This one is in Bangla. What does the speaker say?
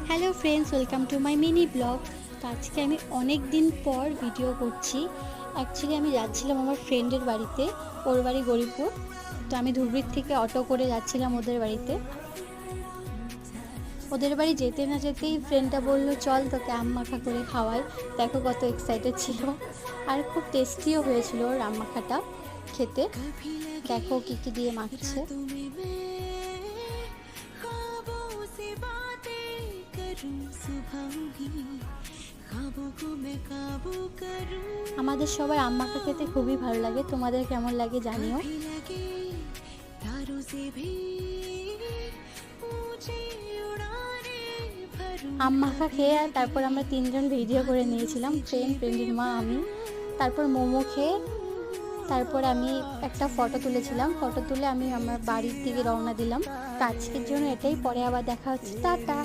Hello friends, welcome to my mini blog. তো আজকে আমি অনেক দিন পর ভিডিও করছি। অ্যাকচুয়ালি আমি যাচ্ছিলাম আমার ফ্রেন্ডের বাড়িতে, ওর বাড়ি গরিপুর। তো আমি ধুবড়ির থেকে অটো করে যাচ্ছিলাম ওদের বাড়িতে। ওদের বাড়ি যেতে না যেতেই ফ্রেন্ডটা বললো চল তোকে আম মাখা করে খাওয়াই। দেখো কত এক্সাইটেড ছিল, আর খুব টেস্টিও হয়েছিল ওর আম মাখাটা খেতে। দেখো কী কী দিয়ে মাখছে। আমাদের সবার আম মাখা খেতে খুবই ভালো লাগে, তোমাদের কেমন লাগে জানিও। আম মাখা খেয়ে আর তারপর আমরা তিনজন ভিডিও করে নিয়েছিলাম, ফ্রেন্ডের মা, আমি। তারপর মোমো খেয়ে তারপর আমি একটা ফটো তুলেছিলাম। ফটো তুলে আমি আমার বাড়ির দিকে রওনা দিলাম। তো আজকের জন্য এটাই, পরে আবার দেখা হচ্ছে, টাটা।